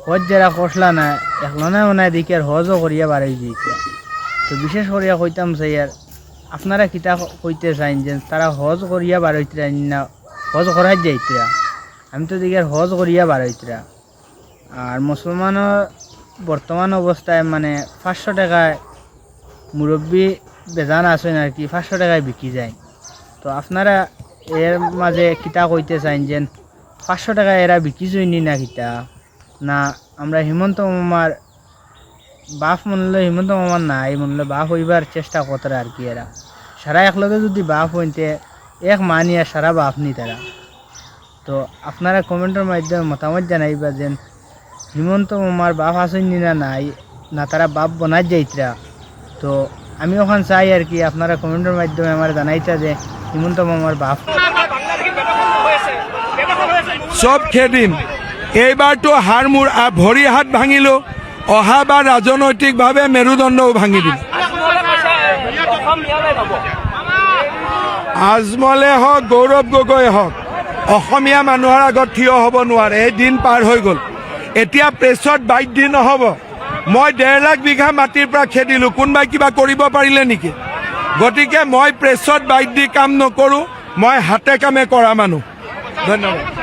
হজ যারা কষলা না একলনে মনে দিকে হজও করিয়া বাড়াই দিয়েছে। তো বিশেষ করিয়া কইতাম চাই আর আপনারা কিতা কইতে চাইন যে তারা হজ করিয়া বাড়াইতরা না হজ করাই যাইতরা। আমি তো দিকে হজ করিয়া বাড়াইতরা। আর মুসলমানও বর্তমান অবস্থায় মানে 500 টাকায় মুরব্বী বেজান আছেন আর কি 500 টাকায় বিক্রি যায়। তো আপনারা এর মাঝে কিতা কইতে চাইন যে 500 টাকায় এরা বিক্রি যায়নি না কিতা না আমরা হিমন্ত মামার বাপ মনলে হিমন্ত মামার নাই মনলে বাপ হইবার চেষ্টা করতারা আর কি এরা সারা একলগে যদি বাপ হইতে এক মানিয়া সারা বাপ নি তারা। তো আপনারা কমেন্টের মাধ্যমে মতামত জানাইবা যে হিমন্ত মামার বাপ আসেননি না নাই না তারা বাপ বনাই যাইতরা। তো আমি ওখান চাই আর কি আপনারা কমেন্টের মাধ্যমে আমার জানাইতা যে হিমন্ত মামার বাপ সব খেয়ে দিম। এইবাৰতো হাৰ মোৰ ভৰি হাত ভাঙিলোঁ, অহাবাৰ ৰাজনৈতিকভাৱে মেৰুদণ্ডও ভাঙি দিম। আজমলে হওক গৌৰৱ গগৈ হওক অসমীয়া মানুহৰ আগত থিয় হ'ব নোৱাৰে। এই দিন পাৰ হৈ গ'ল। এতিয়া প্ৰেছত বাইট দি নহ'ব। মই 1.5 লাখ বিঘা মাটিৰ পৰা খেদিলোঁ, কোনোবাই কিবা কৰিব পাৰিলে নেকি? গতিকে মই প্ৰেছত বাইট দি কাম নকৰোঁ, মই হাতে কামে কৰা মানুহ। ধন্যবাদ।